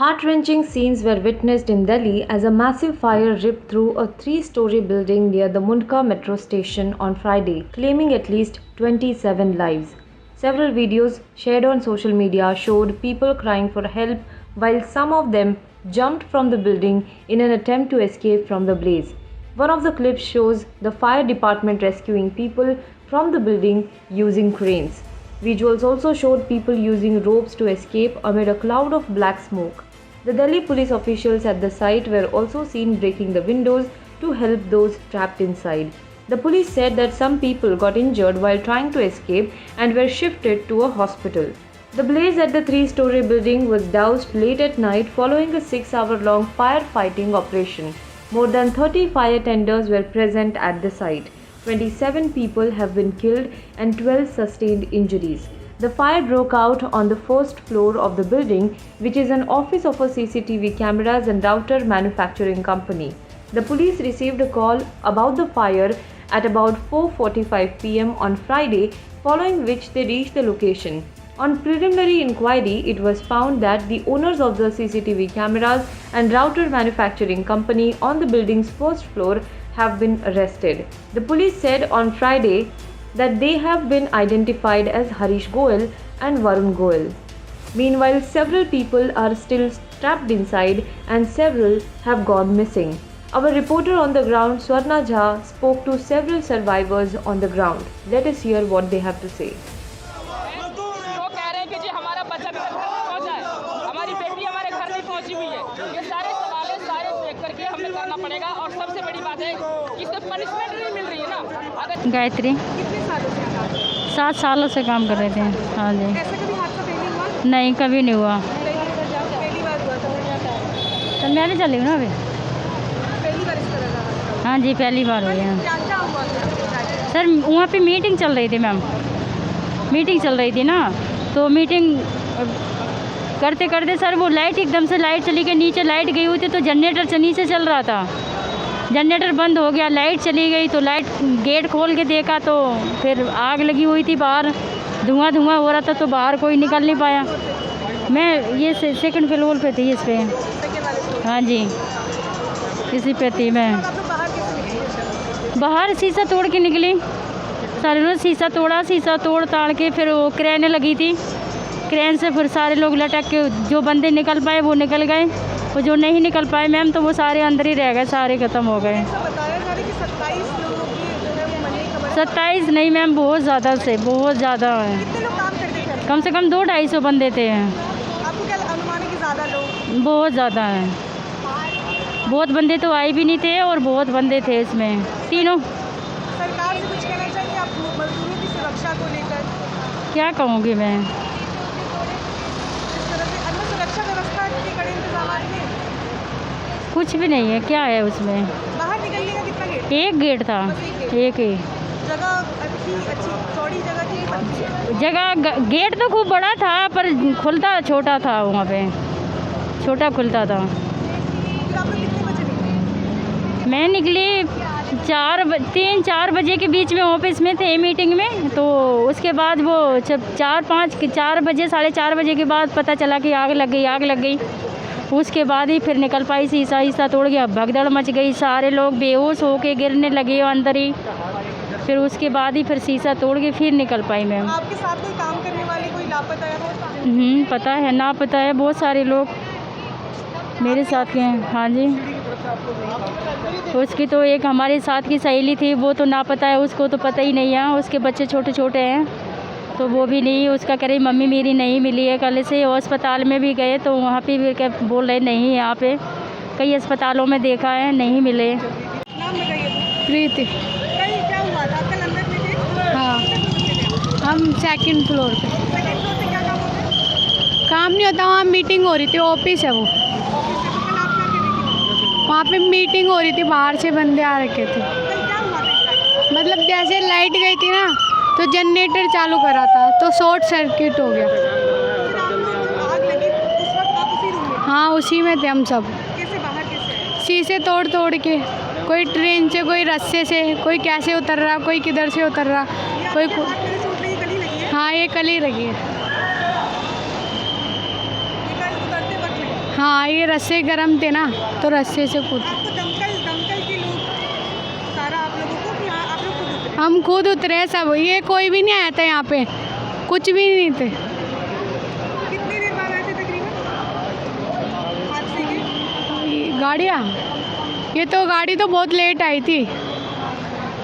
Heart-wrenching scenes were witnessed in Delhi as a massive fire ripped through a three-story building near the Mundka metro station on Friday, claiming at least 27 lives. Several videos shared on social media showed people crying for help while some of them jumped from the building in an attempt to escape from the blaze. One of the clips shows the fire department rescuing people from the building using cranes. Visuals also showed people using ropes to escape amid a cloud of black smoke. The Delhi police officials at the site were also seen breaking the windows to help those trapped inside. The police said that some people got injured while trying to escape and were shifted to a hospital. The blaze at the three-story building was doused late at night following a 6-hour-long firefighting operation. More than 30 fire tenders were present at the site. 27 people have been killed and 12 sustained injuries. The fire broke out on the first floor of the building, which is an office of a CCTV cameras and router manufacturing company. The police received a call about the fire at about 4:45 p.m. on Friday, following which they reached the location. On preliminary inquiry, it was found that the owners of the CCTV cameras and router manufacturing company on the building's first floor have been arrested. The police said on Friday that they have been identified as Harish Goel and Varun Goel. Meanwhile, several people are still trapped inside and several have gone missing. Our reporter on the ground, Swarna Jha, spoke to several survivors on the ground. Let us hear what they have to say. करना पड़ेगा और सबसे बड़ी बात है कि इससे punishment नहीं मिल रही है ना। गायत्री कितने सालों से आप 7 सालों से काम कर रहे थे। हाँ जी। ऐसा कभी हादसा पहले हुआ? नहीं, कभी नहीं हुआ। पहली बार हुआ था? तो मैं नहीं चली हूँ ना अभी। पहली बार इस तरह का? हाँ जी, पहली बार हुई है। क्या हुआ सर वहाँ पे मीटिंग चल रही थी मैम, मीटिंग चल रही थी ना, तो मीटिंग करते करते सर वो लाइट एकदम से लाइट चली गई, नीचे लाइट गई हुई थी तो जनरेटर से नीचे चल रहा था, जनरेटर बंद हो गया, लाइट चली गई तो लाइट गेट खोल के देखा तो फिर आग लगी हुई थी बाहर, धुआं धुआं हो रहा था तो बाहर कोई निकल नहीं पाया। मैं ये सेकंड फ्लोर पे थी इस पर। हाँ जी, इसी पे थी मैं। बाहर शीशा तोड़ के निकली, सारे लोग शीशा तोड़ा, शीशा तोड़ ताड़ के फिर वो क्रेन लगी थी, क्रेन से फिर सारे लोग लटक के जो बंदे निकल पाए वो निकल गए, और जो नहीं निकल पाए मैम तो वो सारे अंदर ही रह गए, सारे ख़त्म हो गए। 27 नहीं मैम, बहुत ज़्यादा से बहुत ज़्यादा है, कम से कम 200-250 बंदे थे। आपको क्या अनुमान है कि ज़्यादा लोग? बहुत ज़्यादा है, बहुत बंदे तो आए भी नहीं थे और बहुत बंदे थे इसमें तीनों। सरकार से कुछ कहना चाहिए आप मजदूरों की सुरक्षा को लेकर? क्या कहूँगी मैं, सुरक्षा व्यवस्था के कड़े इंतजाम थे? कुछ भी नहीं है, क्या है उसमें? बाहर निकलने का कितना गेट? एक गेट था, एक ही जगह अच्छी चौड़ी जगह थी? जगह गेट तो खूब बड़ा था पर खुलता छोटा था, वहाँ पे छोटा खुलता था। फिर आप लोग कितने बजे निकले? मैं निकली 3-4 बजे के बीच में ऑफिस में थे मीटिंग में, तो उसके बाद वो जब 4 बजे 4:30 बजे के बाद पता चला कि आग लग गई। उसके बाद ही फिर निकल पाई, शीशा तोड़ गया, भगदड़ मच गई, सारे लोग बेहोश होके गिरने लगे अंदर ही, फिर उसके बाद ही फिर शीशा तोड़ के फिर निकल पाई मैम। आपके साथ कोई काम करने वाले कोई लापता है? पता है ना, पता है, बहुत सारे लोग मेरे साथ के हैं। हाँ जी, उसकी तो एक हमारे साथ की सहेली थी, वो तो ना पता है, उसको तो पता ही नहीं है, उसके बच्चे छोटे छोटे हैं तो वो भी नहीं, उसका कह रही मम्मी मेरी नहीं मिली है, कल से अस्पताल में भी गए तो वहाँ पे भी बोल रहे नहीं, यहाँ पे कई अस्पतालों में देखा है नहीं मिले। नाम बताइए। प्रीति। कल क्या हुआ था? कल अंदर में थे? हाँ, हम सेकंड फ्लोर पे। सेकंड फ्लोर पे क्या काम होता है? काम नहीं होता, वहाँ मीटिंग हो रही थी, ऑफिस है वो। कल आप क्या कर रही थी? वहाँ पे मीटिंग हो रही थी, बाहर से बंदे आ रखे थे। कल क्या हुआ था? मतलब जैसे लाइट गई थी ना तो जनरेटर चालू करा था तो शॉर्ट सर्किट हो गया। फिर आप आग लगी उस वक्त आप उसी रूम में? हाँ, उसी में थे हम सब। कैसे बाहर कैसे? शीशे तोड़ के, कोई ट्रेन से, कोई रस्से से, कोई कैसे उतर रहा, कोई किधर से उतर रहा, कोई हाँ, ये कल ही लगी है। हाँ, ये रस्से गर्म थे ना, तो रस्से से कूद। दमकल के लोग सारा आप लोगों को कि हाँ, आप लोग खुद उतरे? हम खुद उतरे सब, ये कोई भी नहीं आया था यहाँ पे, कुछ भी नहीं थे। कितनी देर बाद आए थे तकरीबन हादसे के? गाड़ियाँ, ये तो गाड़ी तो बहुत लेट आई थी,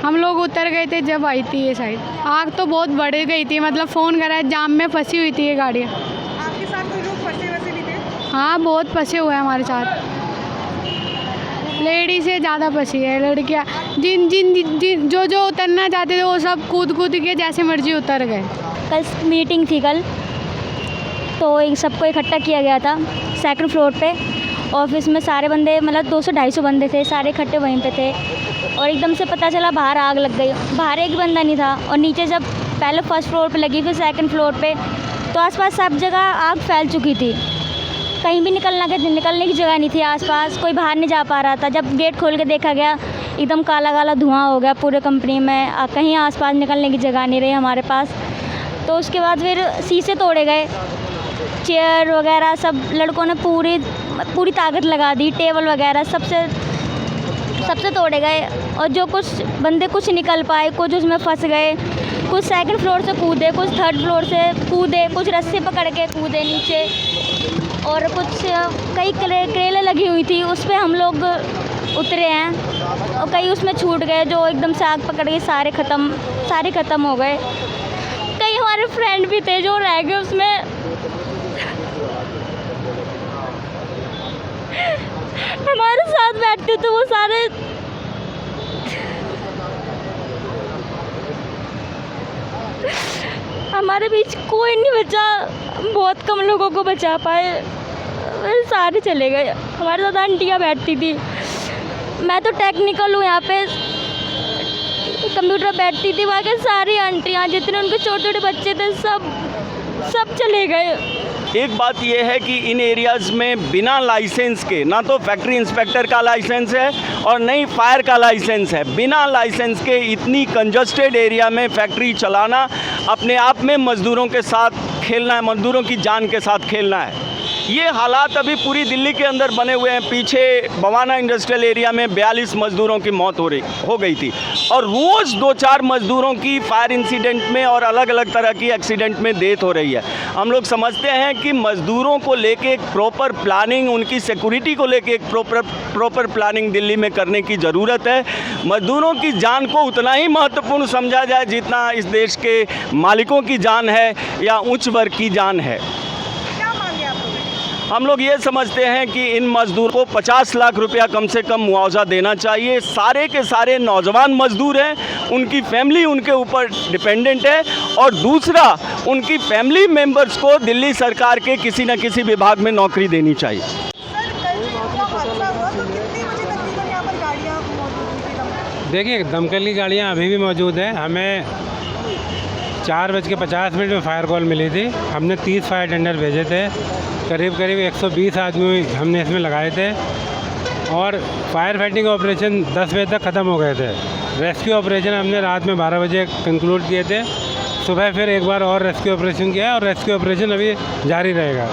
हम लोग उतर गए थे जब आई थी ये साइड। आग तो बहुत बढ़ गई थी, मतलब फ़ोन करा, जाम में फंसी हुई थी ये गाड़ियाँ। आपके साथ कोई लोग फंसे वैसे भी थे? हाँ, बहुत फंसे हुए हैं हमारे साथ, लेडी से ज़्यादा फंसी है लड़कियाँ। जिन जिन जिन जो जो उतरना चाहते थे वो सब कूद कूद के जैसे मर्जी उतर गए। कल मीटिंग थी कल, तो सबको इकट्ठा किया गया था सेकंड फ्लोर पे। ऑफिस में सारे बंदे, मतलब 200-250 बंदे थे, सारे इकट्ठे वहीं पे थे। और एकदम से पता चला बाहर आग लग गई। बाहर एक बंदा नहीं था, और नीचे जब पहले फर्स्ट फ्लोर पे लगी, फिर सेकंड फ्लोर पे, तो आसपास सब जगह आग फैल चुकी थी। कहीं भी निकलने की जगह नहीं थी आसपास, कोई बाहर नहीं जा पा रहा था। जब गेट खोल के देखा गया, एकदम काला काला धुआं हो गया पूरे कंपनी में, कहीं आसपास निकलने की जगह नहीं रही हमारे पास। तो उसके बाद फिर शीशे तोड़े गए, चेयर वगैरह सब लड़कों ने पूरी ताकत लगा दी, टेबल वगैरह सबसे तोड़े गए। और जो कुछ बंदे कुछ निकल पाए, कुछ उसमें फंस गए, कुछ सेकंड फ्लोर से कूदे, कुछ थर्ड फ्लोर से कूदे, कुछ रस्सी पकड़ के कूदे नीचे, और कुछ कई करेले लगी हुई थी उस पर हम लोग उतरे हैं, और कई उसमें छूट गए, जो एकदम से आग पकड़ के सारे ख़त्म हो गए। कई हमारे फ्रेंड भी थे जो रह गए उसमें। हमारे साथ बैठते थे वो सारे, हमारे बीच कोई नहीं बचा, बहुत कम लोगों को बचा पाए, सारे चले गए। हमारे साथ आंटियाँ बैठती थी, मैं तो टेक्निकल हूँ, यहाँ पे कंप्यूटर बैठती थी, वहाँ के सारी आंटियाँ जितने उनके छोटे छोटे बच्चे थे सब चले गए। एक बात यह है कि इन एरियाज़ में बिना लाइसेंस के, ना तो फैक्ट्री इंस्पेक्टर का लाइसेंस है और न ही फायर का लाइसेंस है, बिना लाइसेंस के इतनी कंजस्टेड एरिया में फैक्ट्री चलाना अपने आप में मज़दूरों के साथ खेलना है, मज़दूरों की जान के साथ खेलना है। ये हालात अभी पूरी दिल्ली के अंदर बने हुए हैं। पीछे बवाना इंडस्ट्रियल एरिया में 42 मज़दूरों की मौत हो गई थी, और रोज़ 2-4 मज़दूरों की फायर इंसिडेंट में और अलग अलग तरह की एक्सीडेंट में डेथ हो रही है। हम लोग समझते हैं कि मज़दूरों को लेके एक प्रॉपर प्लानिंग, उनकी सिक्योरिटी को लेके एक प्रॉपर प्लानिंग दिल्ली में करने की ज़रूरत है। मज़दूरों की जान को उतना ही महत्वपूर्ण समझा जाए जितना इस देश के मालिकों की जान है या उच्च वर्ग की जान है। हम लोग ये समझते हैं कि इन मज़दूर को 50 लाख रुपया कम से कम मुआवजा देना चाहिए। सारे के सारे नौजवान मज़दूर हैं, उनकी फैमिली उनके ऊपर डिपेंडेंट है, और दूसरा उनकी फैमिली मेंबर्स को दिल्ली सरकार के किसी न किसी विभाग में नौकरी देनी चाहिए। देखिए, दमकल की गाड़ियाँ अभी भी मौजूद हैं। हमें 4:50 में फायर कॉल मिली थी। हमने 30 फायर टेंडर भेजे थे, करीब 120 आदमी हमने इसमें लगाए थे, और फायर फाइटिंग ऑपरेशन 10 बजे तक ख़त्म हो गए थे। रेस्क्यू ऑपरेशन हमने रात में 12 बजे कंक्लूड किए थे। सुबह फिर एक बार और रेस्क्यू ऑपरेशन किया, और रेस्क्यू ऑपरेशन अभी जारी रहेगा।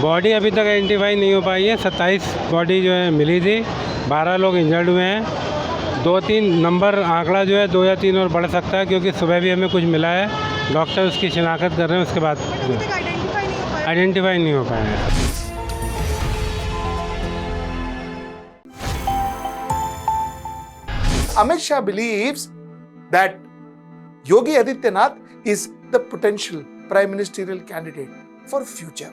बॉडी अभी तक आइडेंटिफाई नहीं हो पाई है। 27 बॉडी जो है मिली थी, 12 लोग इंजर्ड हुए हैं। 2-3 नंबर आंकड़ा जो है 2 या 3 और बढ़ सकता है, क्योंकि सुबह भी हमें कुछ मिला है। डॉक्टर उसकी शिनाख्त कर रहे हैं, उसके बाद आइडेंटिफाई नहीं हो पाया है। Amit Shah believes that Yogi Adityanath is the potential prime ministerial candidate for future.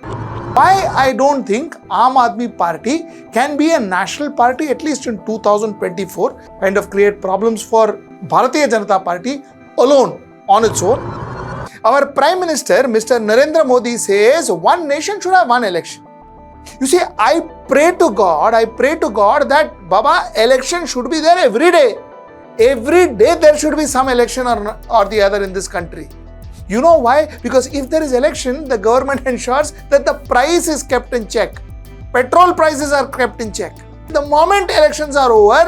Why I don't think Aam Aadmi Party can be a national party, at least in 2024, kind of create problems for Bharatiya Janata Party alone on its own. Our Prime Minister, Mr. Narendra Modi, says one nation should have one election. You see, I pray to God that Baba, election should be there every day. Every day there should be some election or the other in this country. You know why? Because if there is election, the government ensures that the price is kept in check. Petrol prices are kept in check. The moment elections are over,